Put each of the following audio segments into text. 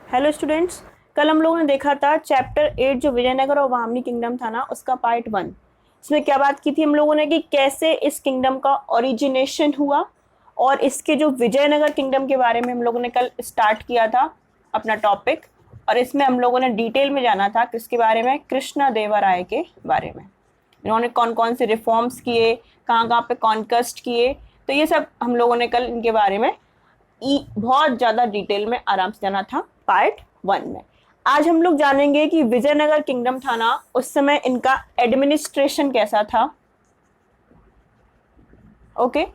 Hello students, कल हम लोगों ने देखा था चैप्टर 8 जो विजयनगर और बहामनी किंगडम था ना, उसका पार्ट 1। इसमें क्या बात की थी हम लोगों ने कि कैसे इस किंगडम का ओरिजिनेशन हुआ, और इसके जो विजयनगर किंगडम के बारे में हम लोगों ने कल स्टार्ट किया था अपना टॉपिक। और इसमें हम लोगों ने डिटेल में जाना था किसके बारे में, कृष्णदेवराय के बारे में। इन्होंने कौन कौन से रिफॉर्म्स किए, कहाँ कहाँ पे कॉन्क्वेस्ट किए, तो ये सब हम लोगों ने कल इनके बारे में बहुत ज्यादा डिटेल में आराम से जाना था पार्ट 1 में। आज हम लोग जानेंगे कि विजयनगर किंगडम था ना, उस समय इनका एडमिनिस्ट्रेशन कैसा था। ओके,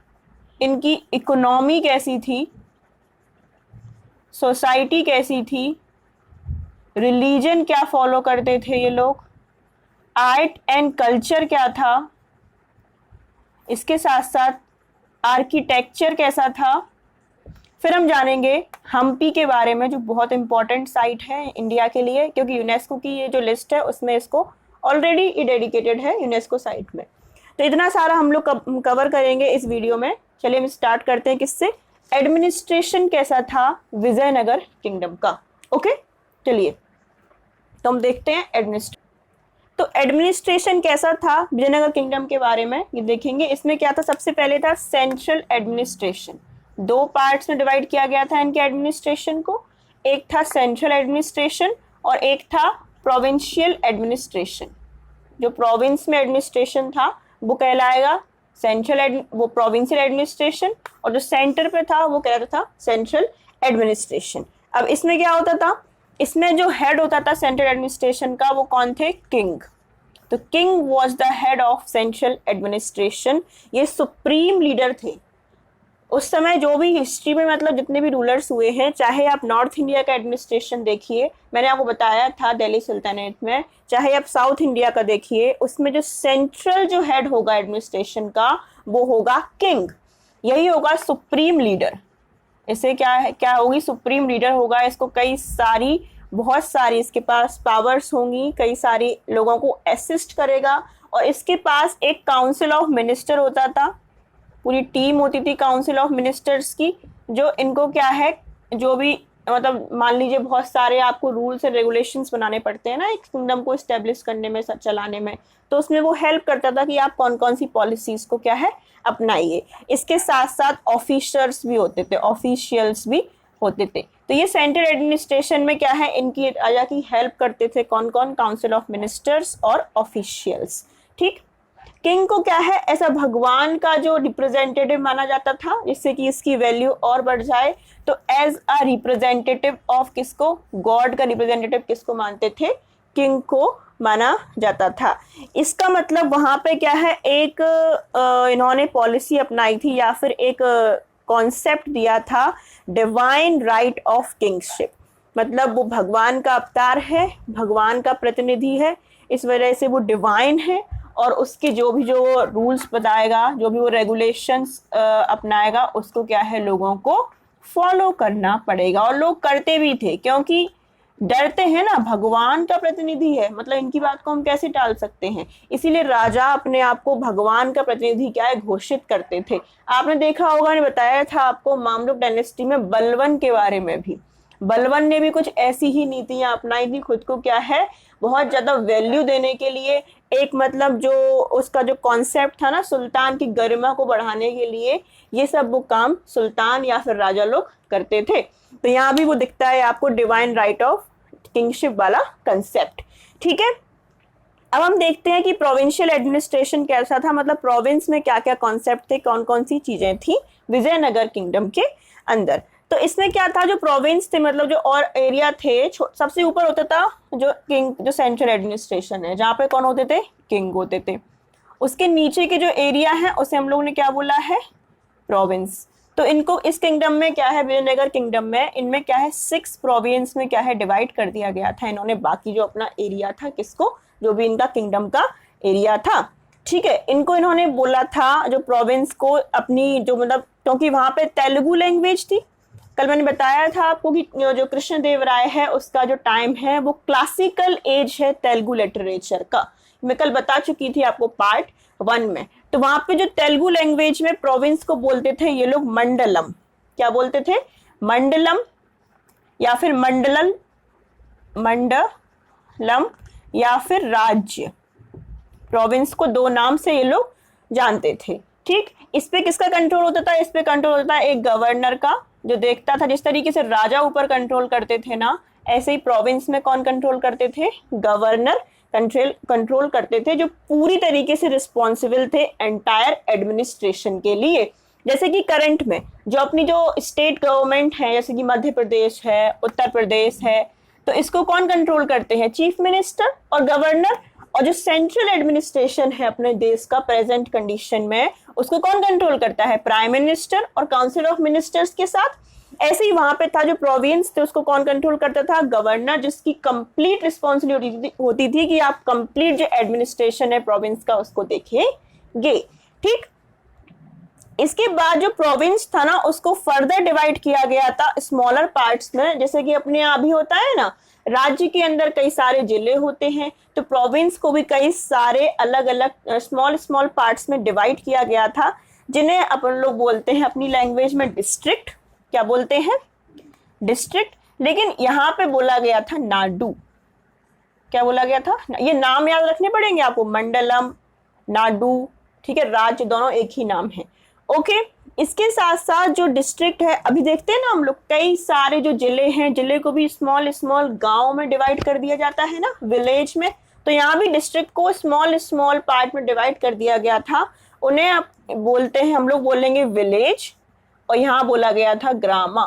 इनकी इकोनॉमी कैसी थी, सोसाइटी कैसी थी, रिलीजन क्या फॉलो करते थे ये लोग, आर्ट एंड कल्चर क्या था, इसके साथ साथ आर्किटेक्चर कैसा था। फिर हम जानेंगे हम्पी के बारे में, जो बहुत इंपॉर्टेंट साइट है इंडिया के लिए, क्योंकि यूनेस्को की ये जो लिस्ट है उसमें इसको ऑलरेडी डेडिकेटेड है यूनेस्को साइट में। तो इतना सारा हम लोग कवर करेंगे इस वीडियो में। चलिए हम स्टार्ट करते हैं किससे, एडमिनिस्ट्रेशन कैसा था विजयनगर किंगडम का। ओके, चलिए तो हम देखते हैं तो एडमिनिस्ट्रेशन कैसा था विजयनगर किंगडम के बारे में ये देखेंगे। इसमें क्या था, सबसे पहले था सेंट्रल एडमिनिस्ट्रेशन। दो पार्ट्स में डिवाइड किया गया था इनके एडमिनिस्ट्रेशन को, एक था सेंट्रल एडमिनिस्ट्रेशन और एक था प्रोविंशियल एडमिनिस्ट्रेशन। जो प्रोविंस में एडमिनिस्ट्रेशन था वो कहलाएगा वो प्रोविंशियल एडमिनिस्ट्रेशन, और जो सेंटर पे था वो कहलाता था सेंट्रल एडमिनिस्ट्रेशन। अब इसमें क्या होता था, इसमें जो हेड होता था सेंट्रल एडमिनिस्ट्रेशन का वो कौन थे, किंग। तो king was the head of central administration, ये सुप्रीम लीडर थे उस समय। जो भी हिस्ट्री में मतलब जितने भी रूलर्स हुए हैं, चाहे आप नॉर्थ इंडिया का एडमिनिस्ट्रेशन देखिए, मैंने आपको बताया था दिल्ली सुल्तानेट में, चाहे आप साउथ इंडिया का देखिए, उसमें जो सेंट्रल जो हेड होगा एडमिनिस्ट्रेशन का वो होगा किंग, यही होगा सुप्रीम लीडर। इसे क्या होगी, सुप्रीम लीडर होगा। इसको बहुत सारी इसके पास पावर्स होंगी, कई सारी लोगों को असिस्ट करेगा, और इसके पास एक काउंसिल ऑफ मिनिस्टर होता था, पूरी टीम होती थी काउंसिल ऑफ मिनिस्टर्स की, जो इनको क्या है, जो भी मतलब मान लीजिए बहुत सारे आपको रूल्स एंड रेगुलेशंस बनाने पड़ते हैं ना एक किंगडम को स्टेब्लिश करने में, चलाने में, तो उसमें वो हेल्प करता था कि आप कौन कौन सी पॉलिसीज को क्या है अपनाइए। इसके साथ साथ ऑफिसर्स भी होते थे, ऑफिशियल्स भी होते थे। तो ये सेंट्रल एडमिनिस्ट्रेशन में क्या है, इनकी राजा की हेल्प करते थे कौन कौन, काउंसिल ऑफ मिनिस्टर्स और ऑफिशियल्स। ठीक, किंग को क्या है, ऐसा भगवान का जो रिप्रेजेंटेटिव माना जाता था, जिससे कि इसकी वैल्यू और बढ़ जाए। तो एज अ रिप्रेजेंटेटिव ऑफ किसको, गॉड का रिप्रेजेंटेटिव किसको मानते थे, किंग को माना जाता था। इसका मतलब वहां पे क्या है, एक इन्होंने पॉलिसी अपनाई थी या फिर एक कॉन्सेप्ट दिया था, डिवाइन राइट ऑफ किंगशिप। मतलब वो भगवान का अवतार है, भगवान का प्रतिनिधि है, इस वजह से वो डिवाइन है, और उसके जो रूल्स बताएगा, जो भी वो रेगुलेशंस अपनाएगा, उसको क्या है लोगों को फॉलो करना पड़ेगा। और लोग करते भी थे, क्योंकि डरते हैं ना, भगवान का प्रतिनिधि है, मतलब इनकी बात को हम कैसे टाल सकते हैं। इसीलिए राजा अपने आप को भगवान का प्रतिनिधि क्या है घोषित करते थे। आपने देखा होगा, मैंने बताया था आपको मामलुक डायनेस्टी में बलवन के बारे में भी, बलवन ने भी कुछ ऐसी ही नीतियां अपनाई थी, खुद को क्या है बहुत ज्यादा वैल्यू देने के लिए। एक मतलब जो उसका जो कॉन्सेप्ट था ना, सुल्तान की गरिमा को बढ़ाने के लिए, ये सब वो काम सुल्तान या फिर राजा लोग करते थे। तो यहाँ भी वो दिखता है आपको, डिवाइन राइट ऑफ किंगशिप वाला कंसेप्ट। ठीक है, अब हम देखते हैं कि प्रोविंशियल एडमिनिस्ट्रेशन कैसा था, मतलब प्रोविंस में क्या क्या कॉन्सेप्ट थे, कौन कौन सी चीजें थी विजयनगर किंगडम के अंदर। तो इसमें क्या था, जो प्रोविंस थे मतलब जो और एरिया थे, सबसे ऊपर होता था जो सेंट्रल एडमिनिस्ट्रेशन है, जहाँ पे कौन होते थे, किंग होते थे। उसके नीचे के जो एरिया है उसे हम लोगों ने क्या बोला है, प्रोविंस। तो इनको इस किंगडम में क्या है, विजयनगर किंगडम में, इनमें क्या है 6 प्रोविंस में क्या है डिवाइड कर दिया गया था इन्होंने, बाकी जो अपना एरिया था किसको, जो भी इनका किंगडम का एरिया था। ठीक है, इनको इन्होंने बोला था जो प्रोविंस को अपनी जो मतलब, क्योंकि वहां पे तेलुगु लैंग्वेज थी। कल मैंने बताया था आपको कि जो कृष्णदेवराय है उसका जो टाइम है वो क्लासिकल एज है तेलुगु लिटरेचर का, मैं कल बता चुकी थी आपको पार्ट 1 में। तो वहां पे जो तेलुगु लैंग्वेज में प्रोविंस को बोलते थे ये लोग मंडलम, क्या बोलते थे, मंडलम, या फिर मंडलम या फिर राज्य। प्रोविंस को दो नाम से ये लोग जानते थे। ठीक, इस पे किसका कंट्रोल होता था? इस पे कंट्रोल होता था एक गवर्नर का, जो देखता था। जिस तरीके से राजा ऊपर कंट्रोल करते थे ना, ऐसे ही प्रोविंस में कौन कंट्रोल करते थे? गवर्नर कंट्रोल करते थे, जो पूरी तरीके से रिस्पॉन्सिबल थे एंटायर एडमिनिस्ट्रेशन के लिए। जैसे कि करंट में जो अपनी जो स्टेट गवर्नमेंट है, जैसे कि मध्य प्रदेश है, उत्तर प्रदेश है, तो इसको कौन कंट्रोल करते हैं? चीफ मिनिस्टर और गवर्नर। और जो सेंट्रल एडमिनिस्ट्रेशन है अपने देश का प्रेजेंट कंडीशन में, उसको कौन कंट्रोल करता है? प्राइम मिनिस्टर और काउंसिल ऑफ मिनिस्टर्स के साथ। ऐसे ही वहां पे था जो प्रोविंस थे, उसको कौन कंट्रोल करता था? गवर्नर, जिसकी कंप्लीट रिस्पॉन्सिबिलिटी होती थी कि आप कंप्लीट जो एडमिनिस्ट्रेशन है प्रोविंस का उसको देखेंगे। ठीक, इसके बाद जो प्रोविंस था ना, उसको फर्दर डिवाइड किया गया था स्मॉलर पार्ट्स में। जैसे कि अपने यहाँ भी होता है ना, राज्य के अंदर कई सारे जिले होते हैं, तो प्रोविंस को भी कई सारे अलग अलग स्मॉल पार्ट्स में डिवाइड किया गया था, जिन्हें अपन लोग बोलते हैं अपनी लैंग्वेज में डिस्ट्रिक्ट। क्या बोलते हैं? डिस्ट्रिक्ट। लेकिन यहाँ पे बोला गया था नाडु। क्या बोला गया था? ये नाम याद रखने पड़ेंगे आपको, मंडलम, नाडु। ठीक है, राज्य दोनों एक ही नाम है। ओके, इसके साथ साथ जो डिस्ट्रिक्ट है, अभी देखते हैं ना हम लोग, कई सारे जो जिले हैं, जिले को भी स्मॉल स्मॉल गांव में डिवाइड कर दिया जाता है ना, विलेज में। तो यहाँ भी डिस्ट्रिक्ट को स्मॉल स्मॉल पार्ट में डिवाइड कर दिया गया था। उन्हें आप बोलते हैं, हम लोग बोलेंगे विलेज, और यहाँ बोला गया था ग्रामा।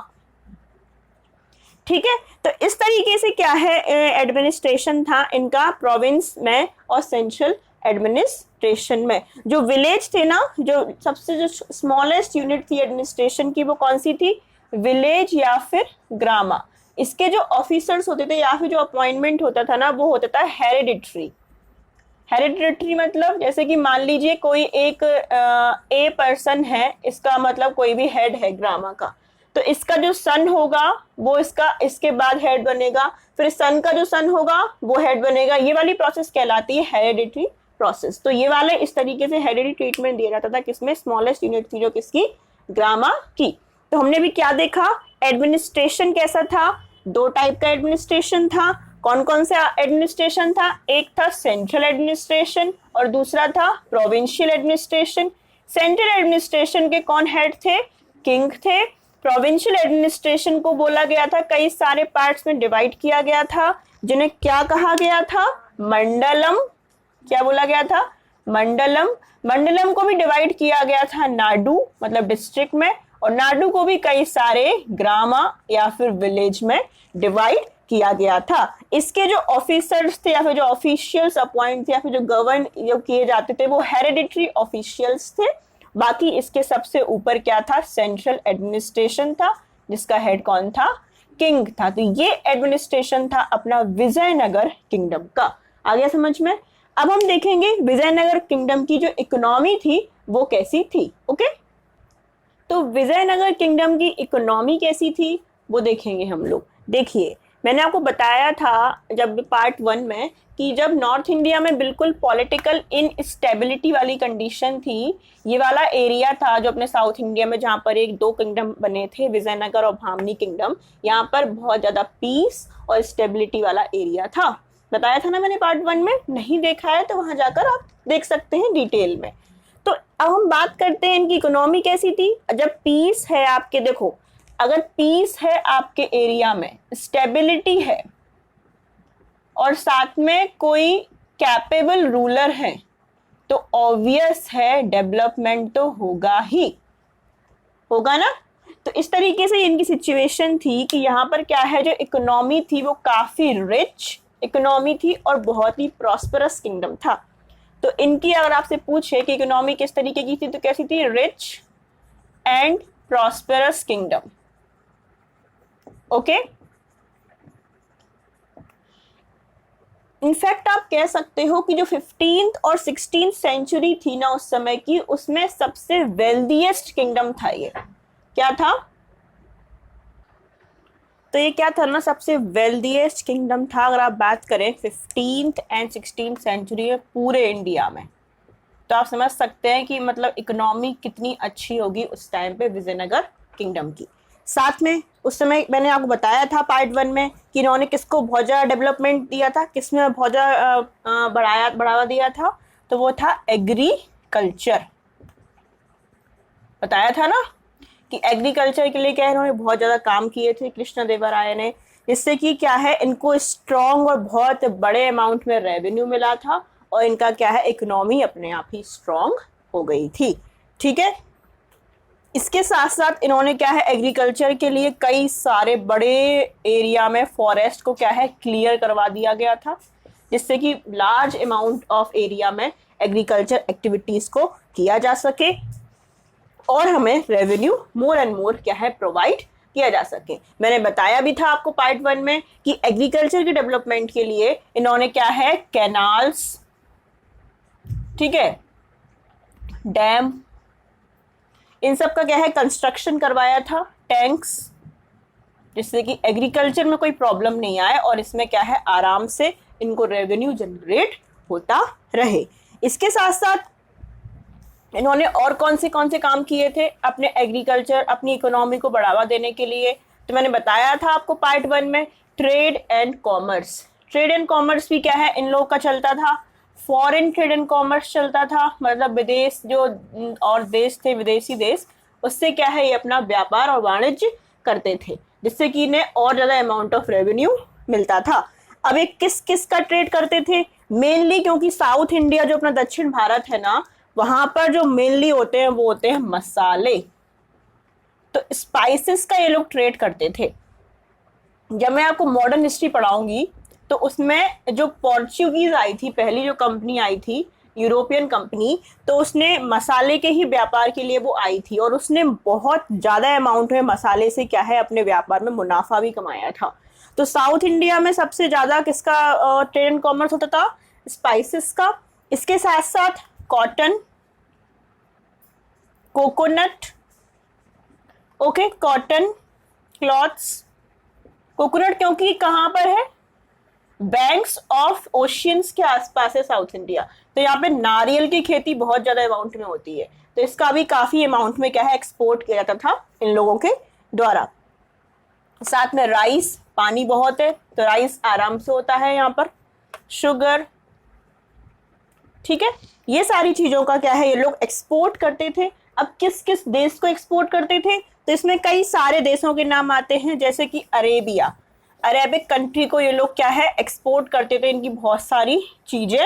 ठीक है, तो इस तरीके से क्या है एडमिनिस्ट्रेशन था इनका प्रोविंस में और सेंट्रल एडमिनिस्ट्रेशन में। जो विलेज थे ना, जो सबसे जो स्मॉलेस्ट यूनिट थी एडमिनिस्ट्रेशन की, वो कौन सी थी? विलेज या फिर ग्रामा। इसके जो ऑफिसर्स होते थे या फिर जो अपॉइंटमेंट होता था ना, वो होता था हेरिडिटरी। हेरिडिटरी मतलब जैसे कि मान लीजिए कोई एक ए पर्सन है, इसका मतलब कोई भी हेड है ग्रामा का, तो इसका जो सन होगा वो इसके बाद हेड बनेगा, फिर सन का जो सन होगा वो हेड बनेगा। ये वाली प्रोसेस कहलाती है हेरिडिटरी प्रोसेस। तो ये वाले इस तरीके से हेरिडिटरी ट्रीटमेंट दिया जाता था, किसमें? स्मॉलेस्ट यूनिट थी जो किसकी? ग्रामा की। तो हमने भी क्या देखा? एडमिनिस्ट्रेशन कैसा था? दो टाइप का एडमिनिस्ट्रेशन था। कौन कौन सा एडमिनिस्ट्रेशन था? एक था सेंट्रल एडमिनिस्ट्रेशन और दूसरा था प्रोविंशियल एडमिनिस्ट्रेशन। सेंट्रल एडमिनिस्ट्रेशन के कौन हेड थे? किंग थे। प्रोविंशियल एडमिनिस्ट्रेशन को बोला गया था, कई सारे पार्ट्स में डिवाइड किया गया था, जिन्हें क्या कहा गया था? मंडलम। क्या बोला गया था? मंडलम। मंडलम को भी डिवाइड किया गया था नाडु मतलब डिस्ट्रिक्ट में, और नाडु को भी कई सारे ग्रामा या फिर विलेज में डिवाइड किया गया था। इसके जो ऑफिसर्स थे या फिर जो ऑफिशियल्स अपॉइंट थे या फिर जो गवर्न जो किए जाते थे, वो हेरिडिटरी ऑफिशियल्स थे। बाकी इसके सबसे ऊपर क्या था? सेंट्रल एडमिनिस्ट्रेशन था, जिसका हेड कौन था? किंग था। तो ये एडमिनिस्ट्रेशन था अपना विजयनगर किंगडम का। आ गया समझ में? अब हम देखेंगे विजयनगर किंगडम की जो इकोनॉमी थी वो कैसी थी। ओके, तो विजयनगर किंगडम की इकोनॉमी कैसी थी वो देखेंगे हम लोग। देखिए, मैंने आपको बताया था जब पार्ट 1 में कि जब नॉर्थ इंडिया में बिल्कुल पॉलिटिकल इनस्टेबिलिटी वाली कंडीशन थी, ये वाला एरिया था जो अपने साउथ इंडिया में जहाँ पर एक दो किंगडम बने थे, विजयनगर और भामनी किंगडम, यहाँ पर बहुत ज़्यादा पीस और स्टेबिलिटी वाला एरिया था। बताया था ना मैंने पार्ट 1 में। नहीं देखा है तो वहाँ जाकर आप देख सकते हैं डिटेल में। तो अब हम बात करते हैं इनकी इकोनॉमी कैसी थी। जब पीस है आपके, देखो अगर पीस है आपके एरिया में, स्टेबिलिटी है और साथ में कोई कैपेबल रूलर है, तो ऑब्वियस है डेवलपमेंट तो होगा ही, होगा ना। तो इस तरीके से इनकी सिचुएशन थी कि यहाँ पर क्या है, जो इकोनॉमी थी वो काफी रिच इकोनॉमी थी और बहुत ही प्रॉस्परस किंगडम था। तो इनकी अगर आपसे पूछे कि इकोनॉमी किस तरीके की थी, तो कैसी थी? Rich and prosperous kingdom. Okay, in fact आप कह सकते हो कि जो 15th और 16th सेंचुरी थी ना उस समय की, उसमें सबसे वेल्दीएस्ट किंगडम था ये। क्या था? तो ये क्या था ना, सबसे वेल्दीएस्ट किंगडम था अगर आप बात करें 15th एंड 16th सेंचुरी में पूरे इंडिया में। तो आप समझ सकते हैं कि मतलब इकोनॉमी कितनी अच्छी होगी उस टाइम पे विजयनगर किंगडम की। साथ में उस समय मैंने आपको बताया था पार्ट 1 में कि इन्होंने किसको बहुत ज़्यादा डेवलपमेंट दिया था, किसमें बहुत ज़्यादा बढ़ावा दिया था, तो वो था एग्रीकल्चर। बताया था ना कि एग्रीकल्चर के लिए क्या इन्होंने बहुत ज़्यादा काम किए थे कृष्णदेवराय ने, जिससे कि क्या है इनको स्ट्रॉन्ग और बहुत बड़े अमाउंट में रेवेन्यू मिला था और इनका क्या है इकोनॉमी अपने आप ही स्ट्रॉन्ग हो गई थी। ठीक है, इसके साथ साथ इन्होंने क्या है एग्रीकल्चर के लिए कई सारे बड़े एरिया में फॉरेस्ट को क्या है क्लियर करवा दिया गया था, जिससे कि लार्ज अमाउंट ऑफ एरिया में एग्रीकल्चर एक्टिविटीज को किया जा सके और हमें रेवेन्यू मोर एंड मोर क्या है प्रोवाइड किया जा सके। मैंने बताया भी था आपको पार्ट 1 में कि एग्रीकल्चर के डेवलपमेंट के लिए इन्होंने क्या है कैनाल्स, ठीक है, डैम, इन सब का क्या है कंस्ट्रक्शन करवाया था, टैंक्स, जिससे कि एग्रीकल्चर में कोई प्रॉब्लम नहीं आए और इसमें क्या है आराम से इनको रेवेन्यू जनरेट होता रहे। इसके साथ साथ इन्होंने और कौन से काम किए थे अपने एग्रीकल्चर, अपनी इकोनॉमी को बढ़ावा देने के लिए, तो मैंने बताया था आपको पार्ट 1 में trade and commerce. Trade and commerce भी क्या है इन लोगों का चलता था, फॉरेन ट्रेड एंड कॉमर्स चलता था, मतलब विदेश जो और देश थे विदेशी देश, उससे क्या है ये अपना व्यापार और वाणिज्य करते थे, जिससे कि इन्हें और ज़्यादा अमाउंट ऑफ रेवेन्यू मिलता था। अब ये किस किस का ट्रेड करते थे मेनली, क्योंकि साउथ इंडिया जो अपना दक्षिण भारत है ना, वहां पर जो मेनली होते हैं वो होते हैं मसाले, तो स्पाइसेस का ये लोग ट्रेड करते थे। जब मैं आपको मॉडर्न हिस्ट्री पढ़ाऊंगी तो उसमें जो पोर्चुगीज आई थी, पहली जो कंपनी आई थी यूरोपियन कंपनी, तो उसने मसाले के ही व्यापार के लिए वो आई थी और उसने बहुत ज़्यादा अमाउंट में मसाले से क्या है अपने व्यापार में मुनाफा भी कमाया था। तो साउथ इंडिया में सबसे ज़्यादा किसका ट्रेड एंड कॉमर्स होता था, स्पाइसेस का। इसके साथ साथ cotton, coconut, okay, cotton, clothes, coconut क्योंकि कहाँ पर है, बैंक्स ऑफ ओशियंस के आसपास है साउथ इंडिया, तो यहाँ पे नारियल की खेती बहुत ज्यादा अमाउंट में होती है, तो इसका भी काफी अमाउंट में क्या है एक्सपोर्ट किया जाता था इन लोगों के द्वारा। साथ में राइस, पानी बहुत है तो राइस आराम से होता है यहाँ पर, शुगर, ठीक है, ये सारी चीजों का क्या है ये लोग एक्सपोर्ट करते थे। अब किस किस देश को एक्सपोर्ट करते थे, तो इसमें कई सारे देशों के नाम आते हैं, जैसे कि अरेबिया, अरेबिक कंट्री को ये लोग क्या है एक्सपोर्ट करते थे, इनकी बहुत सारी चीजें,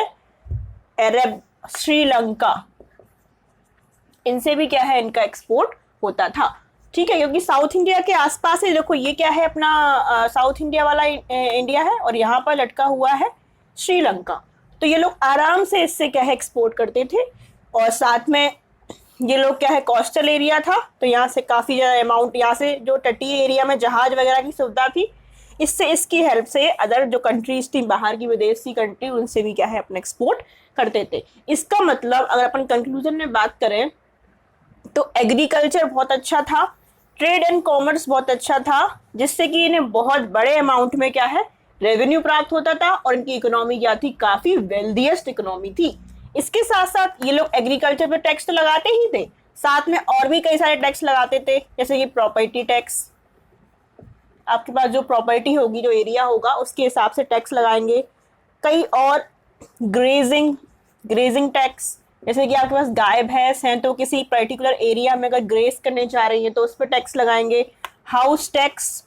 अरब, श्रीलंका, इनसे भी क्या है इनका एक्सपोर्ट होता था, ठीक है, क्योंकि साउथ इंडिया के आसपास है। देखो ये क्या है अपना साउथ इंडिया वाला इंडिया है और यहाँ पर लटका हुआ है श्रीलंका, तो ये लोग आराम से इससे क्या है एक्सपोर्ट करते थे। और साथ में ये लोग क्या है कोस्टल एरिया था, तो यहाँ से काफ़ी ज़्यादा अमाउंट, यहाँ से जो तटीय एरिया में जहाज वगैरह की सुविधा थी, इससे इसकी हेल्प से अदर जो कंट्रीज थी बाहर की विदेशी कंट्री, उनसे भी क्या है अपना एक्सपोर्ट करते थे। इसका मतलब अगर अपन कंक्लूजन में बात करें तो एग्रीकल्चर बहुत अच्छा था, ट्रेड एंड कॉमर्स बहुत अच्छा था, जिससे कि इन्हें बहुत बड़े अमाउंट में क्या है रेवेन्यू प्राप्त होता था और इनकी इकोनॉमी क्या थी, काफ़ी वेल्दीएस्ट इकोनॉमी थी। इसके साथ साथ ये लोग एग्रीकल्चर पे टैक्स तो लगाते ही थे, साथ में और भी कई सारे टैक्स लगाते थे, जैसे कि प्रॉपर्टी टैक्स, आपके पास जो प्रॉपर्टी होगी, जो एरिया होगा उसके हिसाब से टैक्स लगाएंगे, कई और ग्रेजिंग टैक्स, जैसे कि आपके पास गाय भैंस हैं तो किसी पर्टिकुलर एरिया में अगर ग्रेस करने जा रही है तो उस पर टैक्स लगाएंगे, हाउस टैक्स,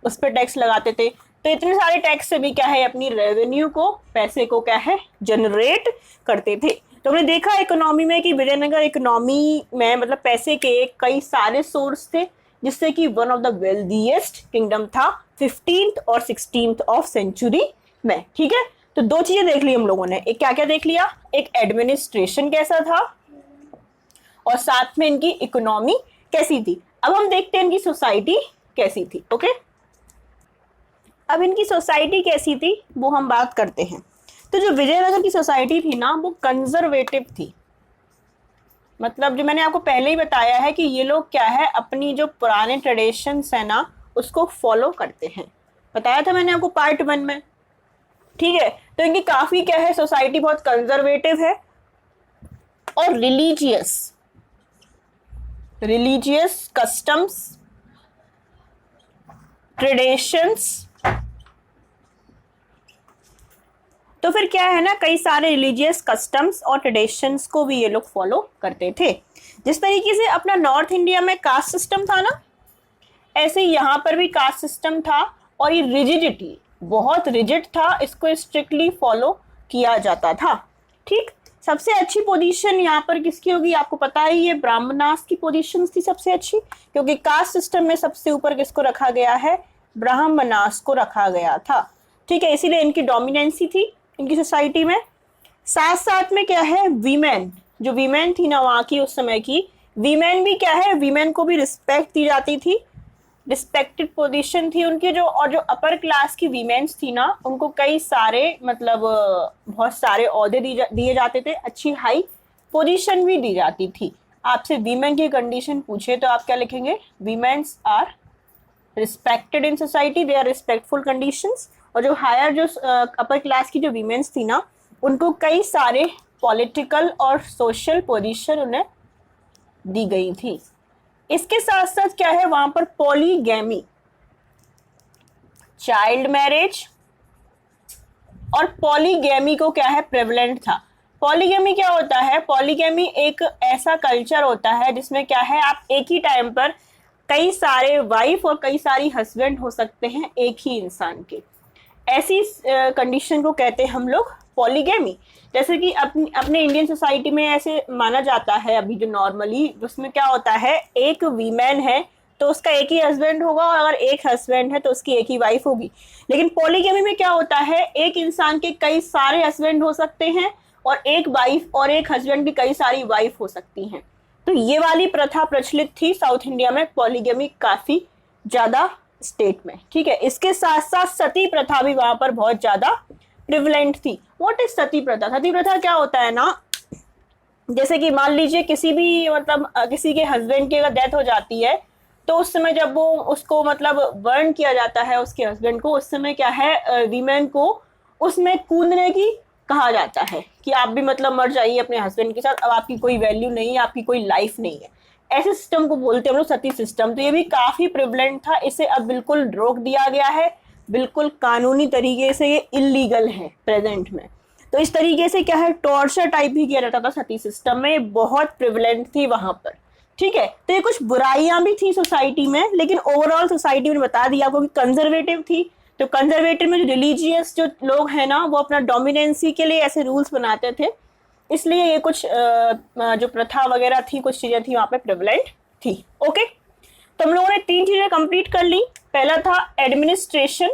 उस पर टैक्स लगाते थे। तो इतने सारे टैक्स से भी क्या है अपनी रेवेन्यू को, पैसे को क्या है जनरेट करते थे। तो हमने देखा इकोनॉमी में कि विजयनगर इकोनॉमी में मतलब पैसे के कई सारे सोर्स थे, जिससे कि one of the wealthiest kingdom था 15th और 16th ऑफ सेंचुरी में, ठीक है। तो दो चीजें देख ली हम लोगों ने, एक क्या क्या देख लिया, एक एडमिनिस्ट्रेशन कैसा था और साथ में इनकी इकोनॉमी कैसी थी। अब हम देखते हैं इनकी सोसाइटी कैसी थी, ओके। अब इनकी सोसाइटी कैसी थी वो हम बात करते हैं। तो जो विजयनगर की सोसाइटी थी ना वो कंजर्वेटिव थी, मतलब जो मैंने आपको पहले ही बताया है कि ये लोग क्या है अपनी जो पुराने ट्रेडिशंस है ना उसको फॉलो करते हैं, बताया था मैंने आपको पार्ट 1 में, ठीक है। तो इनकी काफी क्या है सोसाइटी बहुत कंजर्वेटिव है और रिलीजियस कस्टम्स ट्रेडिशंस। तो फिर क्या है ना, कई सारे रिलीजियस कस्टम्स और ट्रेडिशंस को भी ये लोग फॉलो करते थे। जिस तरीके से अपना नॉर्थ इंडिया में कास्ट सिस्टम था ना, ऐसे ही यहाँ पर भी कास्ट सिस्टम था, और ये रिजिडिटी बहुत रिजिड था, इसको स्ट्रिक्टली फॉलो किया जाता था। ठीक, सबसे अच्छी पोजीशन यहाँ पर किसकी होगी आपको पता ही है, ब्राह्मणास की पोजीशन थी सबसे अच्छी, क्योंकि कास्ट सिस्टम में सबसे ऊपर किसको रखा गया है, ब्राह्मणास को रखा गया था। ठीक है, इसीलिए इनकी डोमिनेंसी थी इनकी सोसाइटी में। साथ साथ में क्या है, वीमेन, जो वीमेन थी ना वहाँ की उस समय की वीमेन भी क्या है, वीमेन को भी रिस्पेक्ट दी जाती थी, रिस्पेक्टेड पोजीशन थी उनकी जो। और जो अपर क्लास की वीमेन्स थी ना, उनको कई सारे मतलब बहुत सारे ओहदे दिए जाते थे, अच्छी हाई पोजीशन भी दी जाती थी। आपसे वीमेन की कंडीशन पूछे तो आप क्या लिखेंगे, womens are respected in society, they are respectful conditions. और जो हायर जो अपर क्लास की जो वीमेन्स थी ना, उनको कई सारे पॉलिटिकल और सोशल पोजीशन उन्हें दी गई थी। इसके साथ साथ क्या है वहां पर, पॉलीगैमी, चाइल्ड मैरिज और पॉलीगैमी को क्या है, प्रेवलेंट था। पॉलीगैमी क्या होता है, पॉलीगैमी एक ऐसा कल्चर होता है जिसमें क्या है, आप एक ही टाइम पर कई सारे वाइफ और कई सारी हस्बैंड हो सकते हैं एक ही इंसान के। ऐसी कंडीशन को कहते हैं हम लोग पॉलीगैमी। जैसे कि अपने इंडियन सोसाइटी में ऐसे माना जाता है अभी जो नॉर्मली, उसमें क्या होता है, एक वीमेन है तो उसका एक ही हस्बैंड होगा, और अगर एक हस्बैंड है तो उसकी एक ही वाइफ होगी। लेकिन पॉलीगैमी में क्या होता है, एक इंसान के कई सारे हस्बैंड हो सकते हैं, और एक वाइफ और एक हस्बैंड की कई सारी वाइफ हो सकती हैं। तो ये वाली प्रथा प्रचलित थी साउथ इंडिया में, पॉलीगैमी काफी ज्यादा स्टेट में। ठीक है, इसके साथ साथ सती प्रथा भी वहां पर बहुत ज्यादा प्रिवलेंट थी। व्हाट इज सती प्रथा? सती प्रथा क्या होता है ना, जैसे कि मान लीजिए किसी भी मतलब किसी के हस्बैंड की अगर डेथ हो जाती है, तो उस समय जब वो उसको मतलब बर्न किया जाता है उसके हस्बैंड को, उस समय क्या है, वीमेन को उसमें कूदने की कहा जाता है कि आप भी मतलब मर जाइए अपने हस्बैंड के साथ, अब आपकी कोई वैल्यू नहीं है, आपकी कोई लाइफ नहीं है। ऐसे सिस्टम को बोलते हैं हम लोग सती सिस्टम। तो ये भी काफी प्रिवलेंट था, इसे अब बिल्कुल रोक दिया गया है, बिल्कुल कानूनी तरीके से ये इलीगल है प्रेजेंट में। तो इस तरीके से क्या है, टॉर्चर टाइप भी किया जाता था सती सिस्टम में, बहुत प्रिवलेंट थी वहां पर। ठीक है, तो ये कुछ बुराइयां भी थी सोसाइटी में, लेकिन ओवरऑल सोसाइटी में बता दिया आपको कि कंजर्वेटिव थी। तो कंजर्वेटिव में जो रिलीजियस जो लोग हैं ना, वो अपना डोमिनेंसी के लिए ऐसे रूल्स बनाते थे, इसलिए ये कुछ जो प्रथा वगैरह थी, कुछ चीजें थी वहां पे प्रेवलेंट थी। ओके, तो हम लोगों ने 3 चीजें कंप्लीट कर ली। पहला था एडमिनिस्ट्रेशन,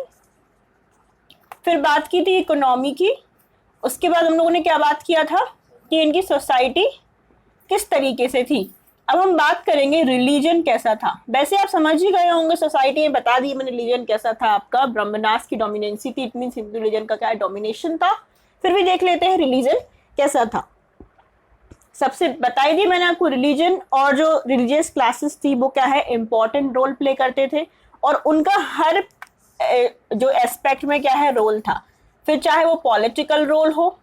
फिर बात की थी इकोनॉमी की, उसके बाद हम लोगों ने क्या बात किया था कि इनकी सोसाइटी किस तरीके से थी। अब हम बात करेंगे रिलीजन कैसा था। वैसे आप समझ ही गए होंगे, सोसाइटी में बता दी मैंने रिलीजन कैसा था आपका, ब्रह्मनास की डोमिनेंसी थी, इट मींस हिंदू रिलीजन का क्या डोमिनेशन था। फिर भी देख लेते हैं रिलीजन कैसा था। सबसे बताई दी मैंने आपको, रिलीजन और जो रिलीजियस क्लासेस थी वो क्या है, इंपॉर्टेंट रोल प्ले करते थे, और उनका हर जो एस्पेक्ट में क्या है रोल था। फिर चाहे वो पॉलिटिकल रोल हो,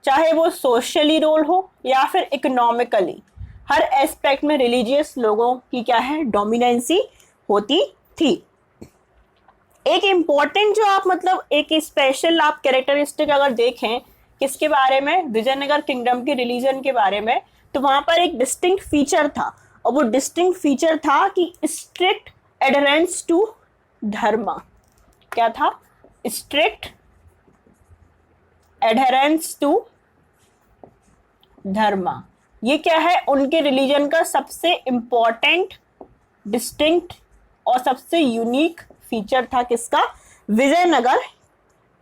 चाहे वो सोशली रोल हो, या फिर इकोनॉमिकली, हर एस्पेक्ट में रिलीजियस लोगों की क्या है, डोमिनेंसी होती थी। एक इम्पॉर्टेंट जो आप मतलब एक स्पेशल आप कैरेक्टरिस्टिक अगर देखें किसके बारे में, विजयनगर किंगडम के रिलीजन के बारे में, तो वहां पर एक डिस्टिंक्ट फीचर था, और वो डिस्टिंक्ट फीचर था कि स्ट्रिक्ट एडहेरेंस टू धर्म। क्या था? स्ट्रिक्ट एडहेरेंस टू धर्म। ये क्या है, उनके रिलीजन का सबसे इंपॉर्टेंट, डिस्टिंक्ट और सबसे यूनिक फीचर था। किसका? विजयनगर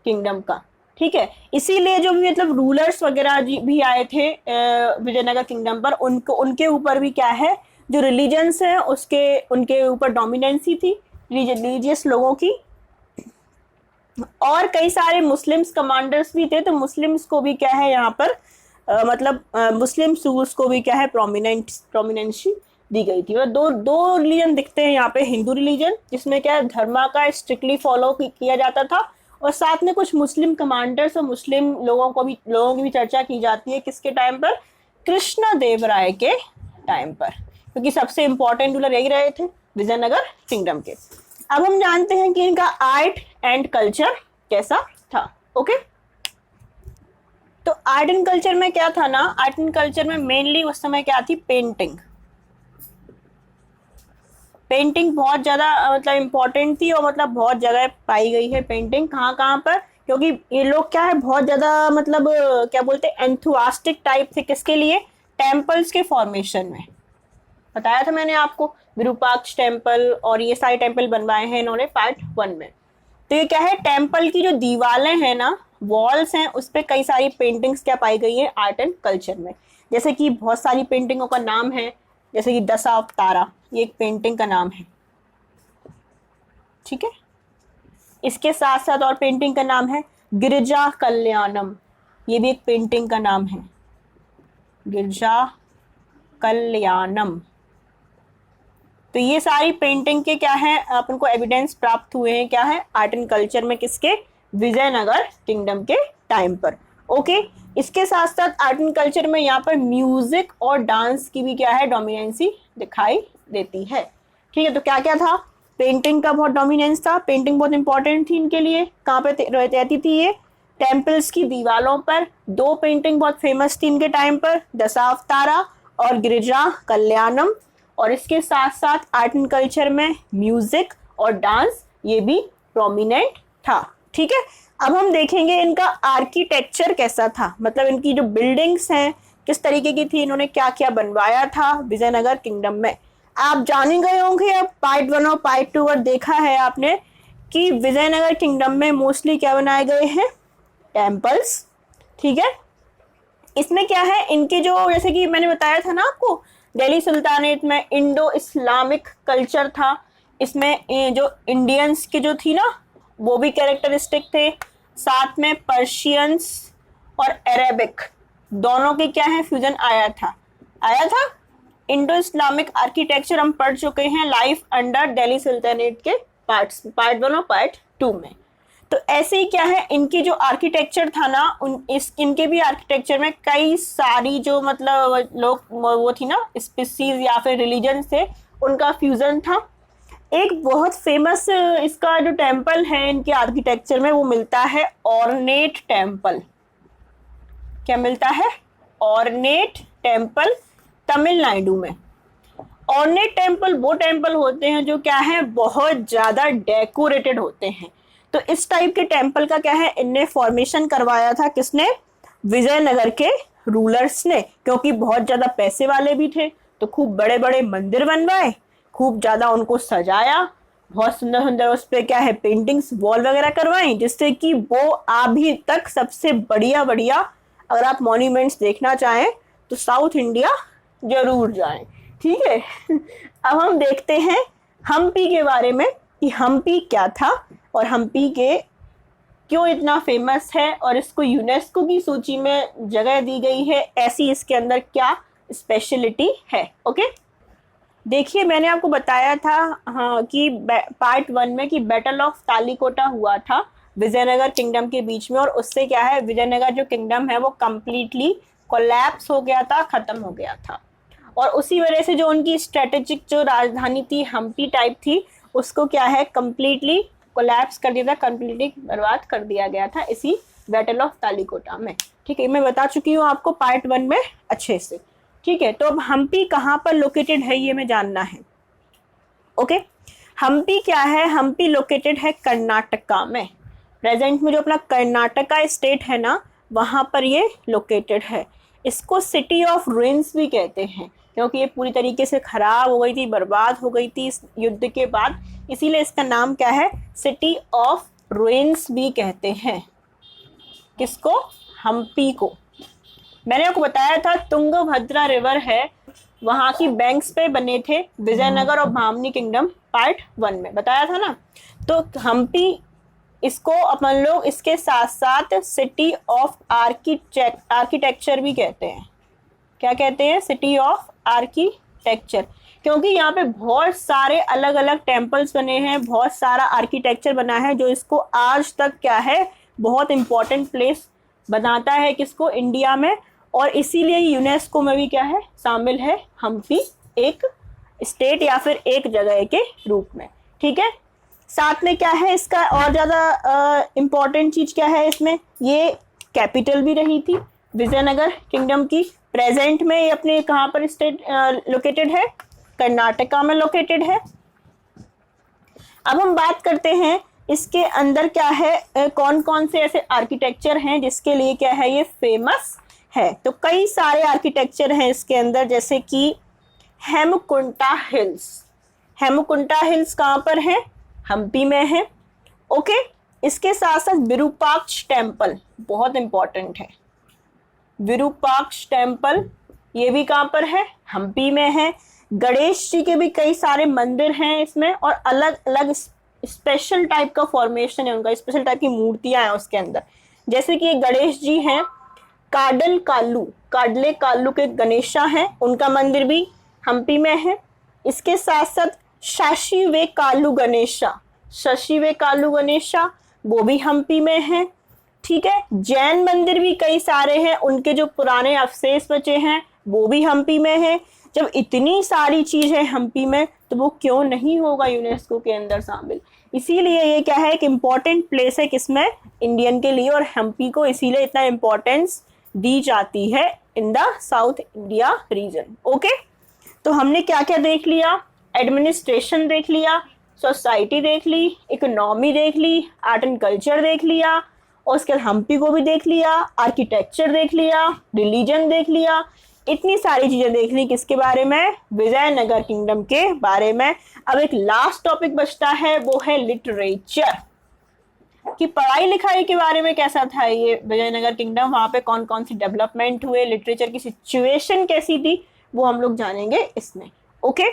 किंगडम का। ठीक है, इसीलिए जो भी मतलब रूलर्स वगैरह भी आए थे विजयनगर किंगडम पर, उनको उनके ऊपर भी क्या है, जो रिलीजन्स हैं उसके उनके ऊपर डोमिनेंसी थी रिलीजियस लोगों की। और कई सारे मुस्लिम्स कमांडर्स भी थे, तो मुस्लिम्स को भी क्या है यहाँ पर मतलब मुस्लिम रूल्स को भी क्या है प्रोमिनेंसी दी गई थी। दो रिलीजन दिखते हैं यहाँ पे, हिंदू रिलीजन जिसमें क्या है धर्म का स्ट्रिक्टली फॉलो किया जाता था, और साथ में कुछ मुस्लिम कमांडर्स और मुस्लिम लोगों की भी चर्चा की जाती है। किसके टाइम पर? कृष्ण देव राय के टाइम पर, क्योंकि सबसे इंपॉर्टेंट रूलर यही रहे थे विजयनगर किंगडम के। अब हम जानते हैं कि इनका आर्ट एंड कल्चर कैसा था। ओके, तो आर्ट एंड कल्चर में क्या था ना, आर्ट एंड कल्चर में मेनली उस समय क्या थी, पेंटिंग। पेंटिंग बहुत ज्यादा मतलब इम्पोर्टेंट थी, और मतलब बहुत जगह पाई गई है पेंटिंग। कहाँ कहाँ पर, क्योंकि ये लोग क्या है बहुत ज्यादा मतलब क्या बोलते हैं, एंथुआस्टिक टाइप थे। किसके लिए, टेम्पल्स के फॉर्मेशन में। बताया था मैंने आपको, विरूपाक्ष टेम्पल और ये सारे टेम्पल बनवाए हैं इन्होंने पार्ट 1 में। तो ये क्या है, टेम्पल की जो दीवारें हैं ना, वॉल्स हैं, उस पर कई सारी पेंटिंग्स क्या पाई गई है आर्ट एंड कल्चर में। जैसे कि बहुत सारी पेंटिंगों का नाम है, जैसे कि दशावतारा, ये एक पेंटिंग का नाम है, ठीक है। इसके साथ साथ और पेंटिंग का नाम है गिरिजा कल्याणम, ये भी एक पेंटिंग का नाम है, गिरिजा कल्याणम। तो ये सारी पेंटिंग के क्या है, अपन को एविडेंस प्राप्त हुए हैं, क्या है, आर्ट एंड कल्चर में, किसके, विजयनगर किंगडम के टाइम पर। ओके, इसके साथ साथ आर्ट एंड कल्चर में यहाँ पर म्यूजिक और डांस की भी क्या है, डोमिनेंसी दिखाई देती है। ठीक है, तो क्या क्या था, पेंटिंग का बहुत डोमिनेंस था, पेंटिंग बहुत इंपॉर्टेंट थी इनके लिए। कहाँ पे रहती थी ये, टेम्पल्स की दीवारों पर। 2 पेंटिंग बहुत फेमस थी इनके टाइम पर, दशावतारा और गिरिजा कल्याणम। और इसके साथ साथ आर्ट एंड कल्चर में म्यूजिक और डांस ये भी प्रोमिनेंट था। ठीक है, अब हम देखेंगे इनका आर्किटेक्चर कैसा था, मतलब इनकी जो बिल्डिंग्स हैं किस तरीके की थी, इन्होंने क्या क्या बनवाया था विजयनगर किंगडम में। आप जान ही गए होंगे, अब पार्ट 1 और पार्ट 2 और देखा है आपने कि विजयनगर किंगडम में मोस्टली क्या बनाए गए हैं, टेम्पल्स। ठीक है, इसमें क्या है, इनके जो, जैसे कि मैंने बताया था ना आपको, दिल्ली सुल्तानेट में इंडो इस्लामिक कल्चर था। इसमें जो इंडियंस के जो थी ना, वो भी कैरेक्टरिस्टिक थे। साथ में पर्शियंस और अरेबिक दोनों के क्या है, फ्यूजन आया था। इंडो इस्लामिक आर्किटेक्चर हम पढ़ चुके हैं लाइफ अंडर दिल्ली सुल्तानेट के पार्ट 1 और पार्ट 2 में। तो ऐसे ही क्या है, इनकी जो आर्किटेक्चर था ना, इनके भी आर्किटेक्चर में कई सारी जो मतलब लोग वो थी ना, स्पीसीज या फिर रिलीजन से उनका फ्यूजन था। एक बहुत फेमस इसका जो टेम्पल है इनके आर्किटेक्चर में, वो मिलता है ऑर्नेट टेम्पल। क्या मिलता है, ऑर्नेट टेम्पल, तमिलनाडु में। ऑर्नेट टेम्पल वो टेम्पल होते हैं जो क्या है, बहुत ज्यादा डेकोरेटेड होते हैं। तो इस टाइप के टेम्पल का क्या है, इनने फॉर्मेशन करवाया था, किसने, विजयनगर के रूलर्स ने, क्योंकि बहुत ज्यादा पैसे वाले भी थे। तो खूब बड़े बड़े मंदिर बनवाए, खूब ज्यादा उनको सजाया, बहुत सुंदर सुंदर उस पर क्या है, पेंटिंग्स वॉल वगैरह करवाई, जिससे कि वो अभी तक सबसे बढ़िया बढ़िया, अगर आप मॉन्यूमेंट्स देखना चाहें तो साउथ इंडिया जरूर जाएं। ठीक है, अब हम देखते हैं हम्पी के बारे में कि हम्पी क्या था और हम्पी के क्यों इतना फेमस है और इसको यूनेस्को की सूची में जगह दी गई है, ऐसी इसके अंदर क्या स्पेशलिटी है। ओके, देखिए मैंने आपको बताया था हाँ कि पार्ट 1 में कि बैटल ऑफ तालिकोटा हुआ था विजयनगर किंगडम के बीच में, और उससे क्या है, विजयनगर जो किंगडम है वो कंप्लीटली कोलैप्स हो गया था, खत्म हो गया था। और उसी वजह से जो उनकी स्ट्रेटेजिक जो राजधानी थी, हम्पी टाइप थी, उसको क्या है, कंप्लीटली कोलैप्स कर दिया था, कंप्लीटली बर्बाद कर दिया गया था इसी बैटल ऑफ तालिकोटा में। ठीक है, मैं बता चुकी हूँ आपको पार्ट 1 में अच्छे से। ठीक है, तो अब हम्पी कहाँ पर लोकेटेड है ये मैं जानना है। ओके, हम्पी क्या है, हम्पी लोकेटेड है कर्नाटका में। प्रेजेंट में जो अपना कर्नाटका स्टेट है ना, वहाँ पर ये लोकेटेड है। इसको सिटी ऑफ रुइंस भी कहते हैं, क्योंकि ये पूरी तरीके से खराब हो गई थी, बर्बाद हो गई थी इस युद्ध के बाद, इसीलिए इसका नाम क्या है, सिटी ऑफ रुइंस भी कहते हैं। किसको, हम्पी को। मैंने आपको बताया था तुंगभद्रा रिवर है, वहां की बैंक्स पे बने थे विजयनगर और भामनी किंगडम, पार्ट 1 में बताया था ना। तो हम्पी, इसको अपन लोग इसके साथ साथ सिटी ऑफ आर्किटेक्चर भी कहते हैं। क्या कहते हैं, सिटी ऑफ आर्किटेक्चर, क्योंकि यहाँ पे बहुत सारे अलग अलग टेम्पल्स बने हैं, बहुत सारा आर्किटेक्चर बना है, जो इसको आज तक क्या है, बहुत इंपॉर्टेंट प्लेस बनाता है, किसको, इंडिया में। और इसीलिए यूनेस्को में भी क्या है, शामिल है हम्पी, एक स्टेट या फिर एक जगह के रूप में। ठीक है, साथ में क्या है इसका और ज्यादा इम्पोर्टेंट चीज क्या है इसमें, ये कैपिटल भी रही थी विजयनगर किंगडम की। प्रेजेंट में ये अपने कहाँ पर स्टेट लोकेटेड है, कर्नाटका में लोकेटेड है। अब हम बात करते हैं इसके अंदर क्या है, कौन कौन से ऐसे आर्किटेक्चर हैं जिसके लिए क्या है ये फेमस है। तो कई सारे आर्किटेक्चर हैं इसके अंदर, जैसे कि हेमकुंटा हिल्स। हेमकुंटा हिल्स कहाँ पर है, हम्पी में है। ओके, इसके साथ साथ विरूपाक्ष टेम्पल बहुत इंपॉर्टेंट है। विरूपाक्ष टेम्पल ये भी कहाँ पर है, हम्पी में है। गणेश जी के भी कई सारे मंदिर हैं इसमें, और अलग अलग स्पेशल टाइप का फॉर्मेशन है उनका, स्पेशल टाइप की मूर्तियां हैं उसके अंदर। जैसे कि गणेश जी हैं काडले कालू के गणेशा हैं, उनका मंदिर भी हम्पी में है। इसके साथ साथ शशि वे कालू गणेशा वो भी हम्पी में है। ठीक है, जैन मंदिर भी कई सारे हैं, उनके जो पुराने अवशेष बचे हैं वो भी हम्पी में है। जब इतनी सारी चीज है हम्पी में तो वो क्यों नहीं होगा यूनेस्को के अंदर शामिल। इसीलिए ये क्या है, एक इम्पॉर्टेंट प्लेस है किसमें, इंडियन के लिए, और हम्पी को इसीलिए इतना इम्पोर्टेंस दी जाती है in the south India region. Okay, तो हमने क्या क्या देख लिया, एडमिनिस्ट्रेशन देख लिया, सोसाइटी देख ली, इकोनॉमी देख ली, आर्ट एंड कल्चर देख लिया, और उसके बाद हम्पी को भी देख लिया, आर्किटेक्चर देख लिया, रिलीजन देख लिया। इतनी सारी चीजें देख ली किसके बारे में, विजयनगर किंगडम के बारे में। अब एक लास्ट टॉपिक बचता है, वो है लिटरेचर कि पढ़ाई लिखाई के बारे में कैसा था ये विजयनगर किंगडम, वहां पे कौन कौन सी डेवलपमेंट हुए, लिटरेचर की सिचुएशन कैसी थी, वो हम लोग जानेंगे इसमें। ओके,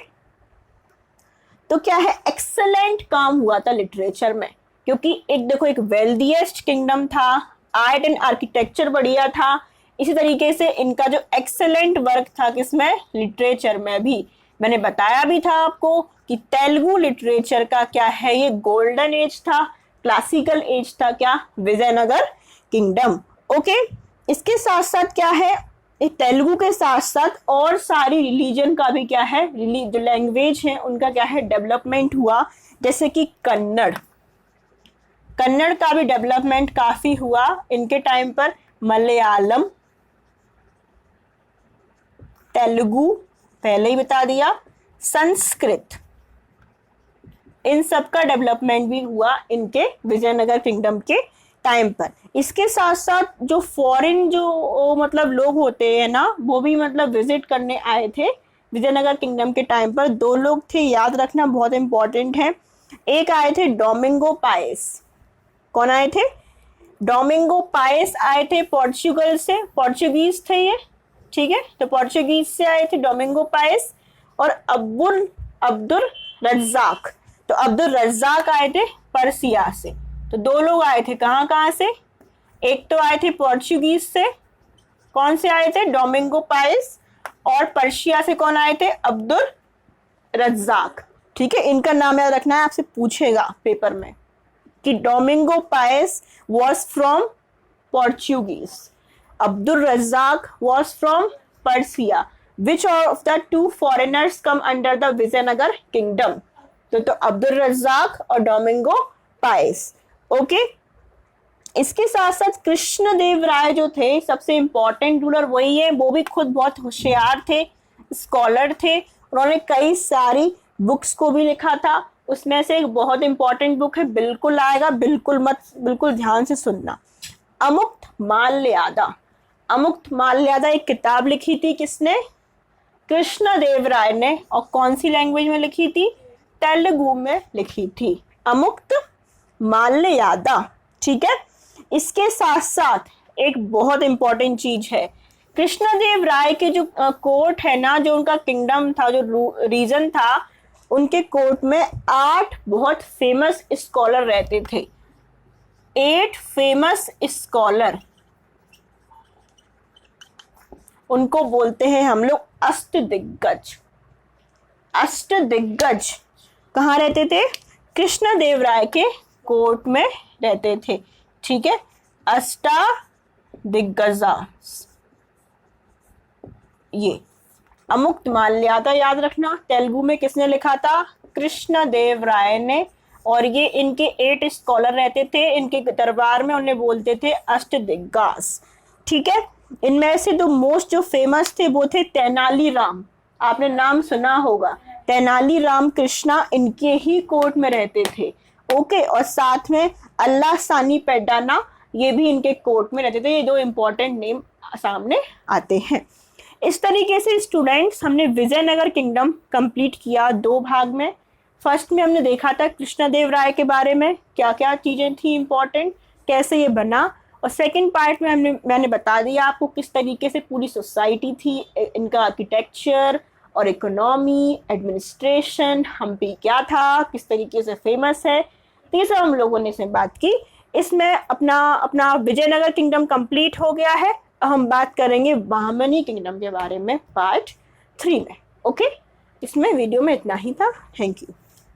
तो क्या है, एक्सेलेंट काम हुआ था लिटरेचर में, क्योंकि एक देखो एक वेल्दीएस्ट किंगडम था, आर्ट एंड आर्किटेक्चर बढ़िया था, इसी तरीके से इनका जो एक्सेलेंट वर्क था किसमें, लिटरेचर में भी। मैंने बताया भी था आपको कि तेलुगु लिटरेचर का क्या है, ये गोल्डन एज था, क्लासिकल एज था क्या, विजयनगर किंगडम। ओके, इसके साथ साथ क्या है, तेलुगु के साथ साथ और सारी रिलीजन का भी क्या है, जो लैंग्वेज है उनका क्या है डेवलपमेंट हुआ। जैसे कि कन्नड़ का भी डेवलपमेंट काफी हुआ इनके टाइम पर, मलयालम, तेलुगु पहले ही बता दिया, संस्कृत, इन सब का डेवलपमेंट भी हुआ इनके विजयनगर किंगडम के टाइम पर। इसके साथ साथ जो फॉरेन जो मतलब लोग होते हैं ना, वो भी मतलब विजिट करने आए थे विजयनगर किंगडम के टाइम पर। 2 लोग थे, याद रखना बहुत इंपॉर्टेंट है। एक आए थे डोमिंगो पाएस। कौन आए थे, डोमिंगो पाएस आए थे पोर्चुगल से, पोर्चुगीज थे ये। ठीक है, तो पोर्चुगीज से आए थे डोमिंगो पाएस, और अब्दुल रज्जाक, तो अब्दुल रज्जाक आए थे पर्सिया से। तो 2 लोग आए थे, कहाँ से, एक तो आए थे पोर्चुगीज से, कौन से आए थे, डोमिंगो पाएस, और पर्शिया से कौन आए थे, अब्दुल रज्जाक। ठीक है, इनका नाम याद रखना है, आपसे पूछेगा पेपर में कि Domingo Paes was from Portuguese, Abdul Razzaq was from Persia. Which of the 2 foreigners come under the Vijayanagara kingdom, तो अब्दुल रज्जाक और डोमिंगो पाएस। ओके, इसके साथ साथ कृष्णदेव राय जो थे सबसे इंपॉर्टेंट रूलर वही है, वो भी खुद बहुत होशियार थे, स्कॉलर थे, उन्होंने कई सारी बुक्स को भी लिखा था। उसमें से एक बहुत इंपॉर्टेंट बुक है, बिल्कुल आएगा, बिल्कुल ध्यान से सुनना, अमुक्त माल्यादा एक किताब लिखी थी, किसने, कृष्णदेव राय ने, और कौन सी लैंग्वेज में लिखी थी, तेलुगु में लिखी थी, अमुक्त माल्यादा। ठीक है, इसके साथ साथ एक बहुत इंपॉर्टेंट चीज है, कृष्णदेव राय के जो कोर्ट है ना, जो उनका किंगडम था, जो रीजन था, उनके कोर्ट में 8 बहुत फेमस स्कॉलर रहते थे। 8 फेमस स्कॉलर, उनको बोलते हैं हम लोग अष्टदिग्गज। अष्टदिग्गज कहाँ रहते थे, कृष्णदेव राय के कोर्ट में रहते थे। ठीक है, अष्टदिग्गजा, ये अमुक्त माल्यादा याद रखना, तेलुगु में किसने लिखा था, कृष्णदेव राय ने और ये इनके 8 स्कॉलर रहते थे इनके दरबार में, उन्हें बोलते थे अष्टदिग्गज। ठीक है, इनमें से दो मोस्ट जो फेमस थे वो थे तेनालीराम, आपने नाम सुना होगा, तेनालीराम कृष्णा इनके ही कोर्ट में रहते थे। ओके, और साथ में अल्लाह सानी पेड्डाना, ये भी इनके कोर्ट में रहते थे। ये दो इंपॉर्टेंट नेम सामने आते हैं। इस तरीके से स्टूडेंट्स हमने विजयनगर किंगडम कंप्लीट किया 2 भाग में। फर्स्ट में हमने देखा था कृष्णदेव राय के बारे में, क्या क्या चीज़ें थी इंपॉर्टेंट, कैसे ये बना, और सेकंड पार्ट में मैंने बता दिया आपको किस तरीके से पूरी सोसाइटी थी, इनका आर्किटेक्चर और इकोनॉमी, एडमिनिस्ट्रेशन, हम्पी क्या था, किस तरीके से फेमस है, तो ये सब हम लोगों ने इसमें बात की। इसमें अपना विजयनगर किंगडम कंप्लीट हो गया है। हम बात करेंगे बहमनी किंगडम के बारे में पार्ट 3 में। ओके, इसमें वीडियो में इतना ही था। Thank you.